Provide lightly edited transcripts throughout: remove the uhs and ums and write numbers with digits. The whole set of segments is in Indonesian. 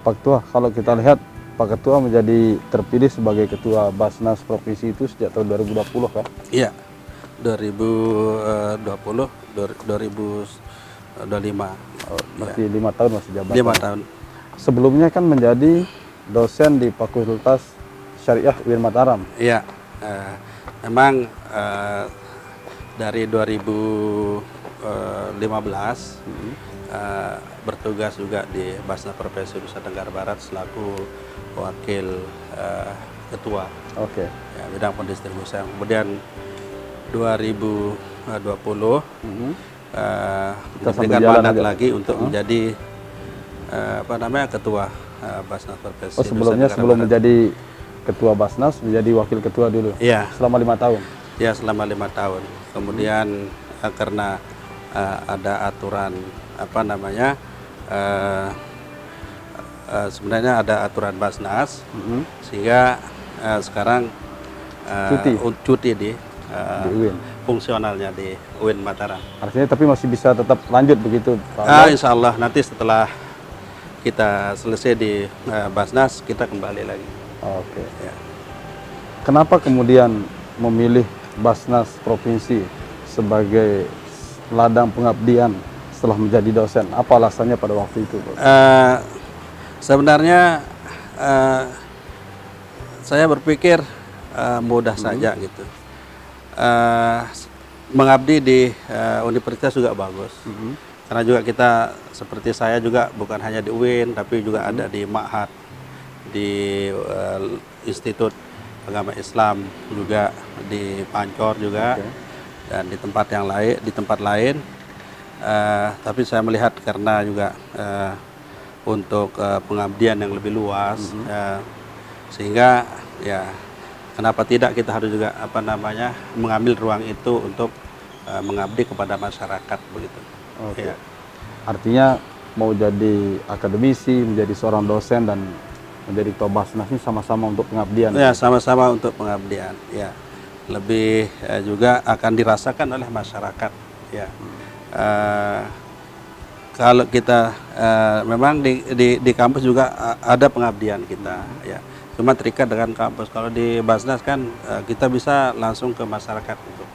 Pak Ketua, kalau kita lihat Pak Ketua menjadi terpilih sebagai Ketua Basnas Provinsi itu sejak tahun 2020 kan? Iya, 2020, 2025. Masih 5 tahun masih jabatan. 5 tahun. Sebelumnya kan menjadi dosen di Fakultas Syariah UIN Mataram. Iya, memang dari 2015 bertugas juga di Basnas Provinsi Nusa Tenggara Barat selaku wakil ketua Oke. ya, bidang pendistribusian. Kemudian 2020 diberikan mandat lagi untuk menjadi ketua Basnas Provinsi. Oh, sebelumnya sebelum menjadi ketua Basnas menjadi wakil ketua dulu. Iya. Selama 5 tahun. Ya, selama 5 tahun. Kemudian karena ada aturan sebenarnya ada aturan Basnas, sehingga sekarang cuti di UIN. fungsionalnya di UIN Mataram. Artinya tapi masih bisa tetap lanjut begitu, Pak? Insya Allah nanti setelah kita selesai di Basnas kita kembali lagi. Oke. Ya. Kenapa kemudian memilih Basnas Provinsi sebagai ladang pengabdian setelah menjadi dosen? Apa alasannya pada waktu itu, Pak? Sebenarnya saya berpikir mudah saja gitu. Mengabdi di universitas juga bagus. Karena juga kita seperti saya juga bukan hanya di UIN tapi juga ada di Ma'had, di Institut Agama Islam juga, di Pancor juga, dan di tempat yang lain, tapi saya melihat karena juga untuk pengabdian yang lebih luas, sehingga ya kenapa tidak kita harus juga mengambil ruang itu untuk mengabdi kepada masyarakat begitu. Oke. Ya. Artinya mau jadi akademisi, menjadi seorang dosen dan menjadi ketua Basnas ini sama-sama untuk pengabdian. Ya, sama-sama untuk pengabdian. Ya, lebih juga akan dirasakan oleh masyarakat. Ya, kalau kita memang di kampus juga ada pengabdian kita. Ya, cuma terikat dengan kampus. Kalau di Basnas kan kita bisa langsung ke masyarakat untuk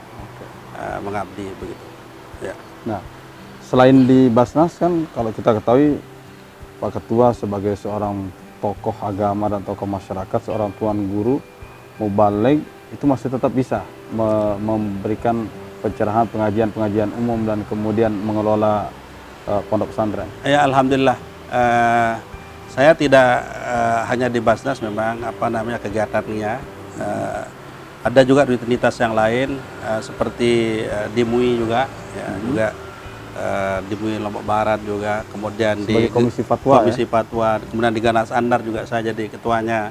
mengabdi begitu. Ya. Nah, selain di Basnas kan kalau kita ketahui Pak Ketua sebagai seorang tokoh agama dan tokoh masyarakat, seorang tuan guru, mubaligh itu masih tetap bisa memberikan pencerahan, pengajian umum dan kemudian mengelola pondok pesantren. Ya, alhamdulillah. Saya tidak hanya di Basnas memang kegiatannya. Ada juga rutinitas yang lain seperti di MUI juga, ya, juga di MUI Lombok Barat juga, kemudian sebagai di komisi fatwa, kemudian di Ganas Andar juga saya jadi ketuanya,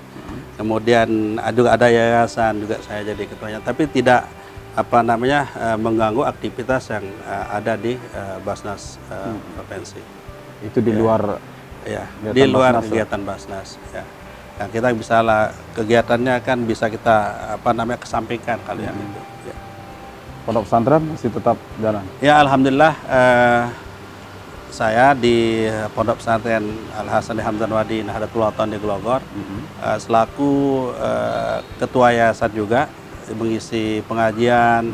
kemudian juga ada yayasan juga saya jadi ketuanya, tapi tidak mengganggu aktivitas yang ada di Basnas Provinsi. Itu di luar di luar kegiatan Basnas. Ya. Nah, kita bisa kegiatannya kan bisa kita kesampingkan kalau yang itu. Ya. Pondok pesantren masih tetap jalan? Ya, alhamdulillah saya di Pondok Pesantren Al Hasan Hamdan Wadi Nahdlatul Ulama di Glogor selaku ketua yayasan juga mengisi pengajian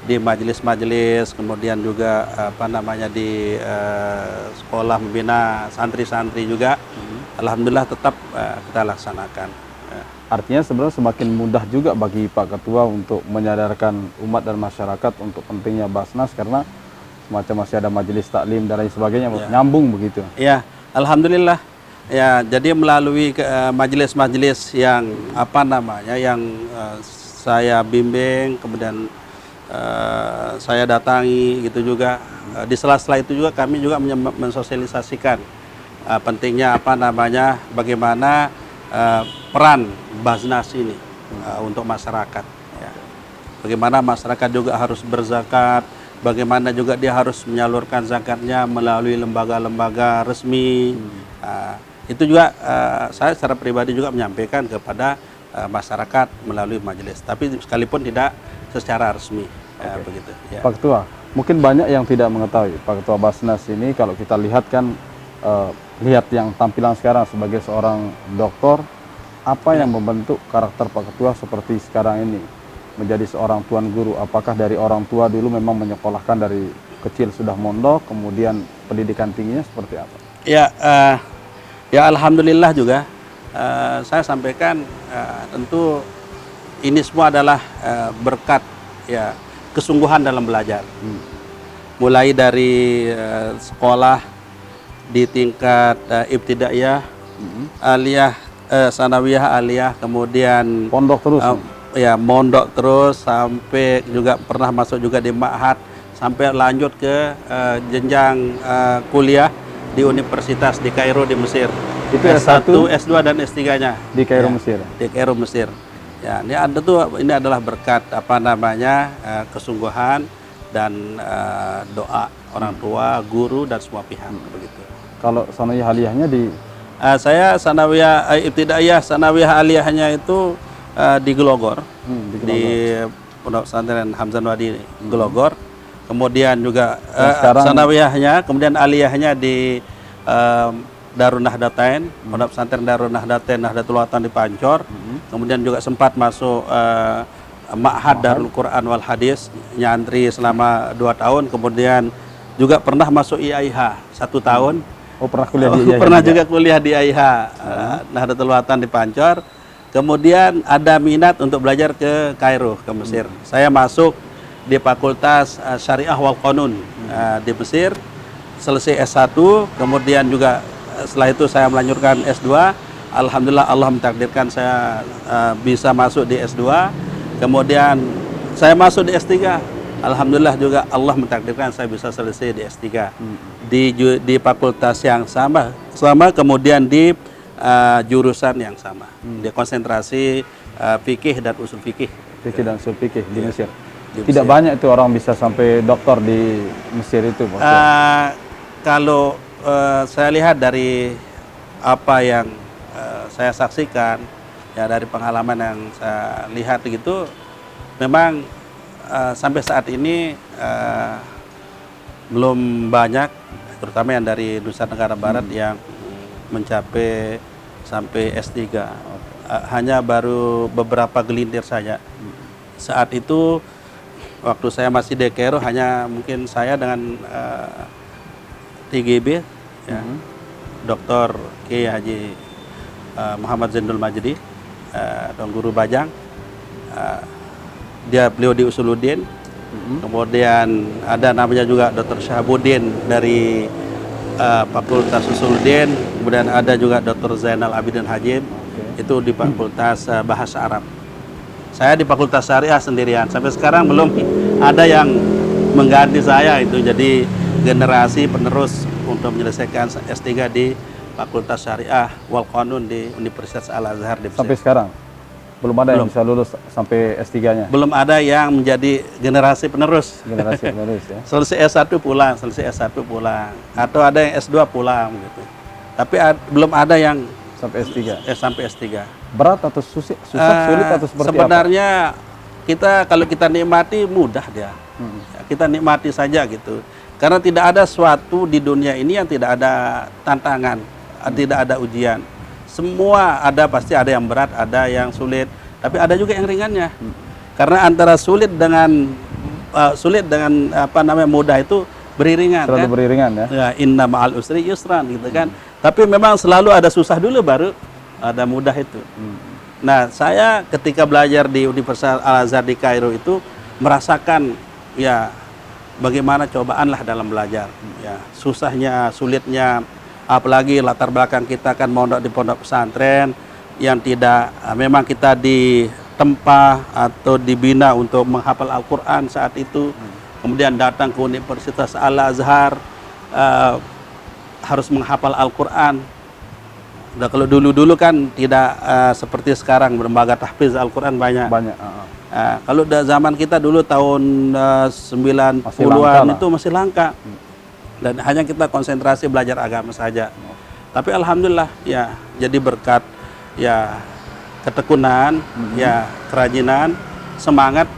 di majelis-majelis, kemudian juga di sekolah membina santri-santri juga. Alhamdulillah tetap kita laksanakan. Artinya sebenarnya semakin mudah juga bagi Pak Ketua untuk menyadarkan umat dan masyarakat untuk pentingnya Basnas karena semacam masih ada majelis taklim dan lain sebagainya, nyambung begitu. Ya, alhamdulillah. Ya, jadi melalui majelis-majelis yang yang saya bimbing, kemudian saya datangi gitu juga. Di sela-sela itu juga kami juga mensosialisasikan pentingnya bagaimana peran Basnas ini untuk masyarakat. Ya. Bagaimana masyarakat juga harus berzakat, bagaimana juga dia harus menyalurkan zakatnya melalui lembaga-lembaga resmi. Itu juga saya secara pribadi juga menyampaikan kepada masyarakat melalui majelis, tapi sekalipun tidak secara resmi. Begitu. Ya. Pak Ketua, mungkin banyak yang tidak mengetahui Pak Ketua Basnas ini kalau kita lihat kan lihat yang tampilan sekarang sebagai seorang dokter, apa yang membentuk karakter Pak Ketua seperti sekarang ini menjadi seorang tuan guru? Apakah dari orang tua dulu memang menyekolahkan dari kecil sudah mondok, kemudian pendidikan tingginya seperti apa? Ya, ya alhamdulillah juga saya sampaikan tentu ini semua adalah berkat ya kesungguhan dalam belajar. Mulai dari sekolah di tingkat ibtidaiyah, aliyah, sanawiyah, aliyah, kemudian Pondok terus. ya mondok terus sampai juga pernah masuk juga di ma'had sampai lanjut ke jenjang kuliah di universitas di Kairo di Mesir. Itu S1, S1, S2 dan S3-nya di Kairo, ya, Mesir. Di Kairo Mesir. Ya, ini adalah berkat apa namanya kesungguhan dan doa orang tua, guru dan semua pihak begitu. Kalau sanawiyah aliyahnya di Saya sanawiyah ibtidaiyah, sanawiyah aliyahnya itu di Gelogor, di Pondok Pesantren Hamzah Wadi Gelogor. Kemudian juga sanawiyahnya, kemudian aliyahnya di Darun Nahdlatain, Pondok Pesantren Darun Nahdlatain Nahdlatul Watan di Pancor. Kemudian juga sempat masuk Ma'had Darul Quran wal Hadis, nyantri selama 2 tahun. Kemudian juga pernah masuk IAIH 1 tahun. Oh, pernah kuliah di IAIH? Pernah juga kuliah di IAIH Nahdlatul Watan di Pancor. Kemudian ada minat untuk belajar ke Kairo, ke Mesir. Saya masuk di Fakultas Syariah wal Qanun di Mesir, selesai S1, kemudian juga setelah itu saya melanjutkan S2. Alhamdulillah Allah mentakdirkan saya bisa masuk di S2. Kemudian saya masuk di S3. Alhamdulillah juga Allah mentakdirkan saya bisa selesai di S3 di fakultas yang sama kemudian di jurusan yang sama, di konsentrasi fikih dan usul fikih. Fikih dan usul fikih di Mesir. Di Tidak Mesir. banyak itu orang bisa sampai doktor di Mesir itu, Pak. Kalau saya lihat dari apa yang saya saksikan, ya dari pengalaman yang saya lihat gitu, memang sampai saat ini belum banyak, terutama yang dari Nusa Tenggara Barat yang mencapai sampai S3. Hanya baru beberapa gelintir saja. Saat itu waktu saya masih di Kairo hanya mungkin saya dengan TGB, ya, Dr. Kiai Haji Muhammad Zainul Majdi, Tuan Guru Bajang. Beliau di Usuluddin. Kemudian ada namanya juga Dr. Syahabuddin dari Fakultas Usuluddin. Kemudian ada juga Dr. Zainal Abidin Hajim, itu di Fakultas Bahasa Arab. Saya di Fakultas Syariah sendirian. Sampai sekarang belum ada yang mengganti saya, itu jadi generasi penerus untuk menyelesaikan S3 di Fakultas Syariah wal Qanun di Universitas Al-Azhar di Mesir. Sampai sekarang belum ada yang bisa lulus sampai S3-nya. Belum ada yang menjadi generasi penerus. Generasi penerus ya. Selesai S1 pulang, atau ada yang S2 pulang gitu. Tapi belum ada yang Sampai S3. sampai S3. Berat atau susah, sulit atau seperti sebenarnya kalau kita nikmati mudah dia. Ya, kita nikmati saja gitu. Karena tidak ada suatu di dunia ini yang tidak ada tantangan, tidak ada ujian. Semua pasti ada yang berat, ada yang sulit, tapi ada juga yang ringannya. Karena antara sulit dengan mudah itu beriringan. Selalu kan? beriringan ya. Ya, inna ma'al usri yusran gitu kan. Tapi memang selalu ada susah dulu baru ada mudah itu. Nah, saya ketika belajar di Universitas Al-Azhar di Kairo itu merasakan ya bagaimana cobaan lah dalam belajar. Ya, susahnya, sulitnya, apalagi latar belakang kita kan mondok di pondok pesantren yang tidak memang kita ditempa atau dibina untuk menghafal Al-Quran saat itu. Kemudian datang ke Universitas Al-Azhar harus menghafal Al-Quran. Nah, kalau dulu kan tidak seperti sekarang, lembaga tahfiz Al-Quran banyak. Kalau zaman kita dulu tahun 90-an itu masih langka. Dan hanya kita konsentrasi belajar agama saja. Tapi alhamdulillah ya jadi berkat ya ketekunan, ya kerajinan, semangat,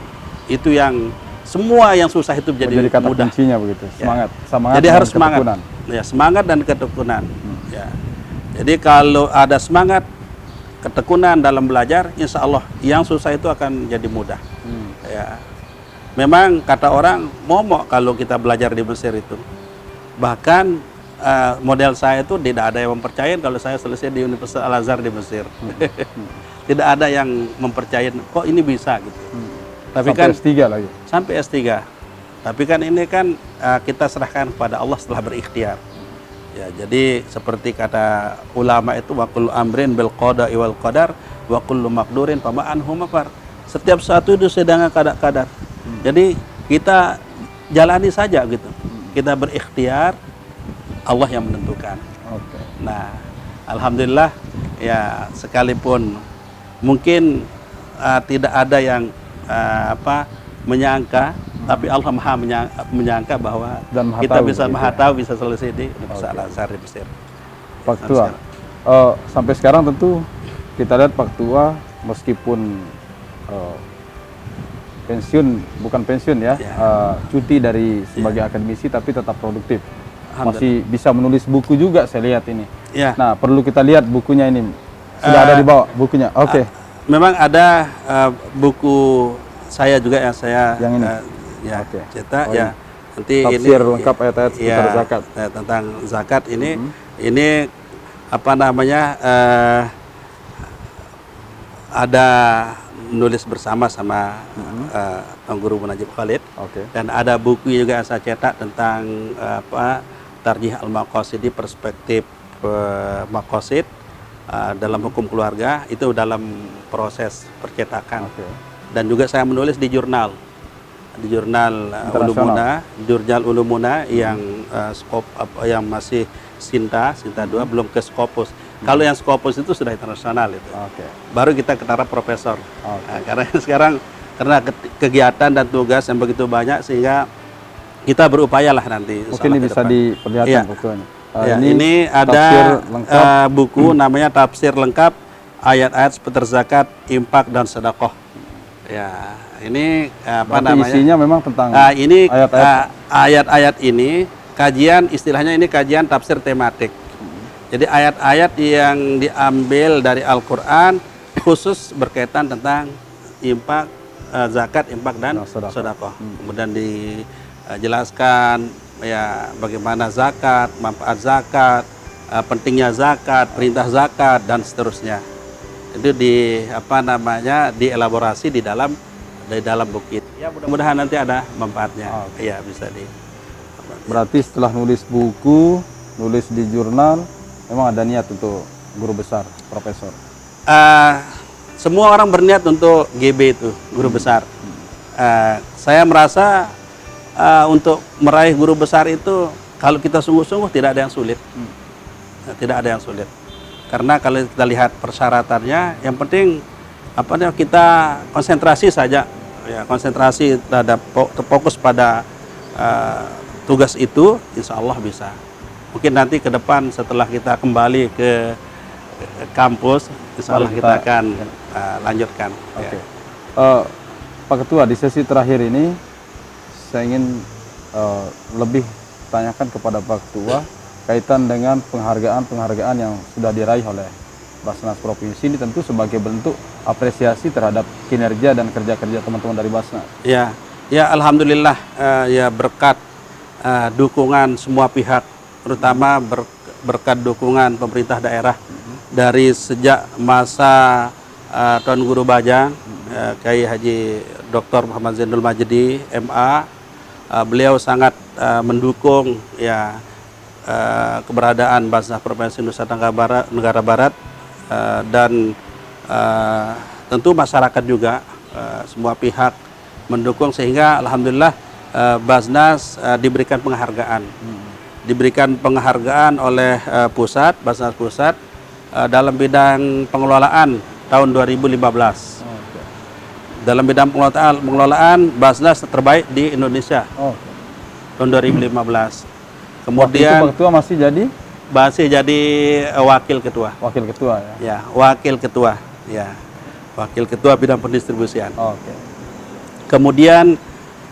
itu yang semua yang susah itu menjadi kata mudah. kuncinya begitu. Semangat. Jadi harus semangat. Ya, semangat dan ketekunan. Ya. Jadi kalau ada semangat, ketekunan dalam belajar, insya Allah yang susah itu akan jadi mudah. Ya. Memang kata orang momok kalau kita belajar di Mesir itu. Bahkan model saya itu tidak ada yang mempercayai kalau saya selesai di Universitas Al-Azhar di Mesir. Tidak ada yang mempercayai kok ini bisa gitu. Tapi Sampai kan S3 lagi. sampai S3. Tapi kan ini kan kita serahkan kepada Allah setelah berikhtiar. Ya, jadi seperti kata ulama itu wa kullu amrin bil qada'i wal qadar wa kullu maqdurin fama anhu mafar. Setiap sesuatu itu sedang kadar. Jadi kita jalani saja gitu. Kita berikhtiar, Allah yang menentukan. Oke. Nah, alhamdulillah ya sekalipun mungkin tidak ada yang menyangka, tapi Allah Maha menyangka bahwa Dan Maha kita tahu bisa gitu Maha ya. tahu bisa selesai di Universitas Al-Azhar di Mesir. Pak Ketua, sampai sekarang tentu kita lihat Pak Ketua meskipun bukan pensiun ya, cuti dari sebagai akademisi tapi tetap produktif. Masih bisa menulis buku juga saya lihat ini. Ya. Nah, perlu kita lihat bukunya ini. Sudah ada di bawah bukunya. Oke. Memang ada buku saya juga yang saya Yang ini? ya cetak Oh, ya. Nanti Tafsir ini lengkap ayat-ayat seputar zakat. tentang zakat ini apa namanya ada nulis bersama sama Tuan Guru Munajib Khalid. Oke. Dan ada buku juga yang saya cetak tentang Tarjih Al-Maqasidi, perspektif maqasid dalam hukum keluarga, itu dalam proses percetakan. Oke. Dan juga saya menulis di jurnal Jurnal Ulumuna yang yang masih Sinta 2 belum ke Scopus. Kalau yang Scopus itu sudah internasional itu. Oke. Baru kita ke taraf profesor. Oke. Nah, karena sekarang karena kegiatan dan tugas yang begitu banyak sehingga kita berupayalah nanti. Mungkin ini bisa diperlihatkan Iya. Pak Ketua ini. Ya, ini ini tafsir ada lengkap. buku namanya Tafsir Lengkap Ayat-ayat Seputar Zakat, Infak dan Sedekah. Ya, ini apa Berarti namanya? isinya memang tentang Ini ayat-ayat. ayat-ayat ini kajian, istilahnya ini kajian tafsir tematik. Jadi ayat-ayat yang diambil dari Al-Qur'an khusus berkaitan tentang infak, zakat, infak dan sedekah. Kemudian dijelaskan ya bagaimana zakat, manfaat zakat, pentingnya zakat, perintah zakat dan seterusnya. Itu dielaborasi di dalam buku itu. Ya, mudah-mudahan nanti ada manfaatnya. Iya, bisa di. Berarti setelah nulis buku, nulis di jurnal, memang ada niat untuk guru besar, profesor. Semua orang berniat untuk GB itu, guru besar. Saya merasa untuk meraih guru besar itu kalau kita sungguh-sungguh tidak ada yang sulit. Tidak ada yang sulit. Karena kalau kita lihat persyaratannya, yang penting kita konsentrasi saja, ya, konsentrasi terhadap fokus pada tugas itu, insya Allah bisa. Mungkin nanti ke depan setelah kita kembali ke kampus, insya Allah kita akan lanjutkan. Oke. Pak Ketua, di sesi terakhir ini saya ingin lebih tanyakan kepada Pak Ketua kaitan dengan penghargaan yang sudah diraih oleh Basnas Provinsi ini, tentu sebagai bentuk apresiasi terhadap kinerja dan kerja-kerja teman-teman dari Basnas. Ya, alhamdulillah ya berkat dukungan semua pihak, terutama berkat dukungan pemerintah daerah dari sejak masa Tuan Guru Bajang, Kiai Haji Dr. Muhammad Zainul Majdi, MA, beliau sangat mendukung ya keberadaan Basnas Provinsi Nusa Tenggara Barat dan tentu masyarakat juga, semua pihak mendukung sehingga alhamdulillah Basnas diberikan penghargaan oleh pusat, Basnas Pusat dalam bidang pengelolaan tahun 2015. Dalam bidang pengelolaan Basnas terbaik di Indonesia tahun 2015. Kemudian Pak Ketua masih jadi wakil ketua. Wakil ketua ya. Ya, wakil ketua. Ya, wakil ketua bidang pendistribusian. Oke. Kemudian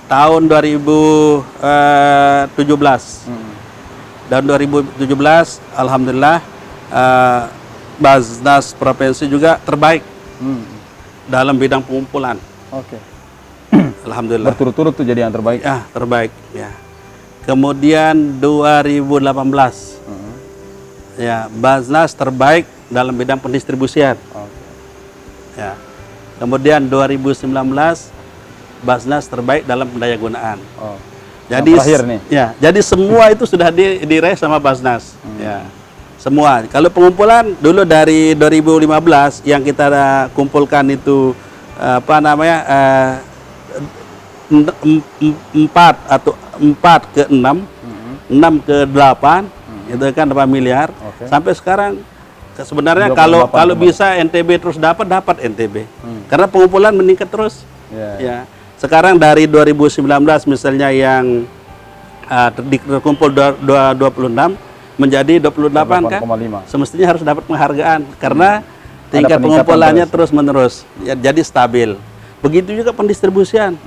tahun 2017 Dan 2017 alhamdulillah Basnas Provinsi juga terbaik dalam bidang pengumpulan. Oke. Alhamdulillah. Berturut-turut tuh jadi yang terbaik. Ya, terbaik ya. Kemudian 2018 ya, Basnas terbaik dalam bidang pendistribusian. Oke. Ya. Kemudian 2019 Basnas terbaik dalam pendayagunaan. Oh. Jadi Yang terakhir nih. ya, jadi semua itu sudah diraih sama Basnas. Ya. Semua. Kalau pengumpulan dulu dari 2015 yang kita kumpulkan itu apa namanya 4 ke 6, 6 ke 8, itu kan 8 miliar. Oke. Sampai sekarang sebenarnya 28 kalau kemarin. bisa NTB terus dapat NTB. Karena pengumpulan meningkat terus. Ya. Ya. Sekarang dari 2019 misalnya yang terkumpul 26 menjadi 28 kan, 8,5. semestinya harus dapat penghargaan karena Ada tingkat peningkatan pengumpulannya terus. terus-menerus, ya, jadi stabil. Begitu juga pendistribusian.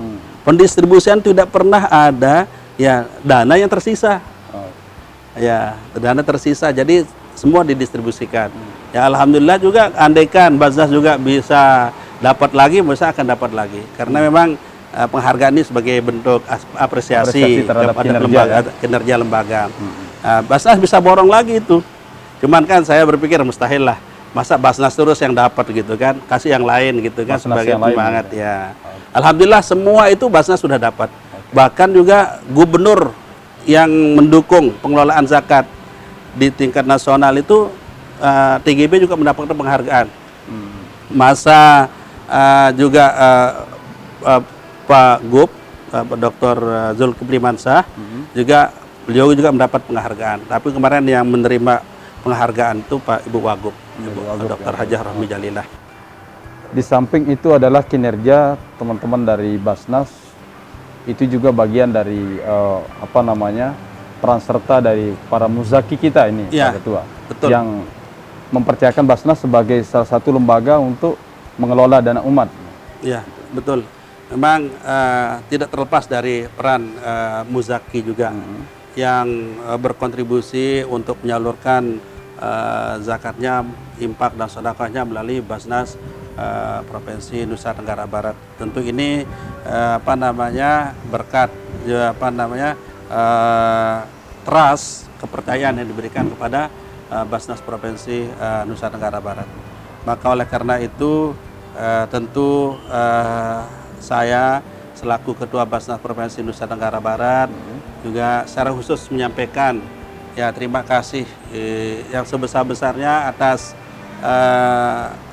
Pendistribusian tidak pernah ada ya dana yang tersisa. Oh. Ya, dana tersisa, jadi semua didistribusikan. Ya, alhamdulillah juga andaikan Basnas juga bisa dapat lagi, bisa akan dapat lagi. Karena memang penghargaan ini sebagai bentuk apresiasi terhadap kepada kinerja, lembaga, kinerja lembaga. Basnas bisa borong lagi itu. Cuman kan saya berpikir mustahil lah. Masa Basnas terus yang dapat gitu kan, kasih yang lain gitu kan Basnas sebagai yang lain, penyemangat ya. Alhamdulillah semua itu Basnas sudah dapat. Bahkan juga gubernur yang mendukung pengelolaan zakat di tingkat nasional itu TGB juga mendapatkan penghargaan. Masa juga Pak Gub, Pak Dr. Zulkifli Mansah, juga beliau juga mendapat penghargaan. Tapi kemarin yang menerima penghargaan itu Pak Ibu Wagub, Dr. Hajah Rohmi Jalilah. Di samping itu adalah kinerja teman-teman dari Basnas, itu juga bagian dari apa namanya, peran serta dari para muzaki kita ini, Ya, Pak Ketua, betul. yang mempercayakan Basnas sebagai salah satu lembaga untuk mengelola dana umat. Ya, betul. Memang tidak terlepas dari peran muzaki juga yang berkontribusi untuk menyalurkan zakatnya, infak dan sedekahnya melalui Basnas Provinsi Nusa Tenggara Barat. Tentu ini apa namanya, berkat ya, apa namanya, trust, kepercayaan yang diberikan kepada Basnas Provinsi Nusa Tenggara Barat. Maka oleh karena itu tentu saya selaku Ketua Basnas Provinsi Nusa Tenggara Barat juga secara khusus menyampaikan ya terima kasih yang sebesar-besarnya atas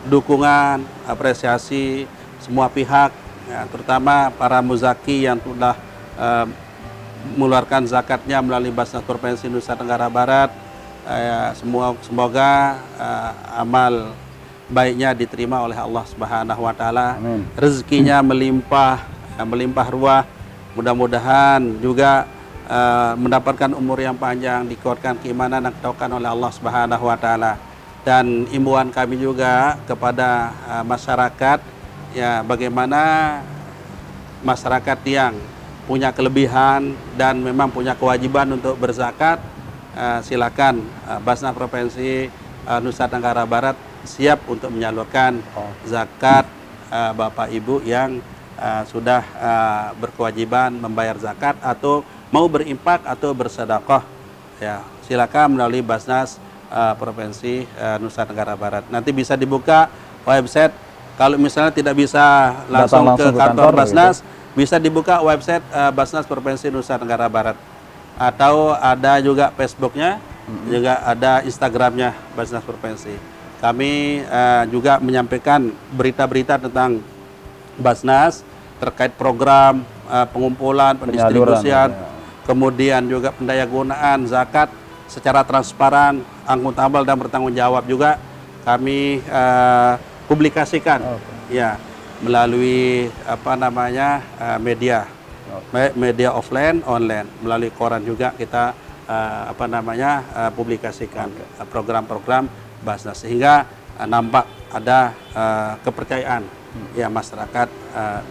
dukungan, apresiasi semua pihak, ya, terutama para muzaki yang telah mengeluarkan zakatnya melalui Basnas Provinsi Nusa Tenggara Barat. Semoga amal baiknya diterima oleh Allah Subhanahu wa taala. Amin. Rezekinya melimpah ruah. Mudah-mudahan juga mendapatkan umur yang panjang, dikuatkan keimanan dan ketauhidan oleh Allah Subhanahu wa taala. Dan imbauan kami juga kepada masyarakat, ya, bagaimana masyarakat yang punya kelebihan dan memang punya kewajiban untuk berzakat, silakan Basnas Provinsi Nusa Tenggara Barat siap untuk menyalurkan zakat Bapak Ibu yang sudah berkewajiban membayar zakat atau mau berimpak atau bersedekah, ya, silakan melalui Basnas Provinsi Nusa Tenggara Barat. Nanti bisa dibuka website, kalau misalnya tidak bisa langsung ke kantor Basnas, bisa dibuka website Basnas Provinsi Nusa Tenggara Barat. Atau ada juga Facebooknya, juga ada Instagramnya Basnas Provinsi. Kami juga menyampaikan berita-berita tentang Basnas terkait program pengumpulan, pendistribusian, kemudian juga pendayagunaan zakat secara transparan, akuntabel dan bertanggung jawab juga kami publikasikan, ya, melalui apa namanya media, media offline, online, melalui koran juga kita apa namanya publikasikan program-program Basnas, sehingga nampak ada kepercayaan ya masyarakat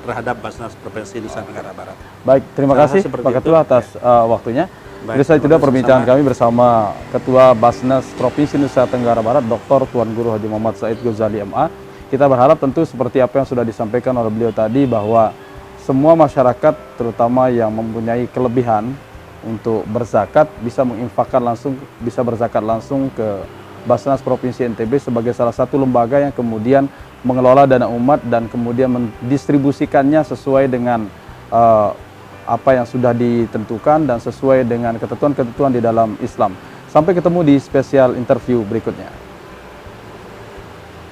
terhadap Basnas Provinsi Nusa Tenggara Barat. Baik, terima kasih Pak Ketua atas waktunya. Baik, Jadi saya terima tidak kasih perbincangan sama. kami bersama Ketua Basnas Provinsi Nusa Tenggara Barat, Dr. Tuan Guru Haji Muhammad Said Ghazali MA. Kita berharap tentu seperti apa yang sudah disampaikan oleh beliau tadi, bahwa semua masyarakat terutama yang mempunyai kelebihan untuk berzakat bisa menginfakkan langsung, bisa berzakat langsung ke Basnas Provinsi NTB sebagai salah satu lembaga yang kemudian mengelola dana umat dan kemudian mendistribusikannya sesuai dengan apa yang sudah ditentukan dan sesuai dengan ketentuan-ketentuan di dalam Islam. Sampai ketemu di spesial interview berikutnya.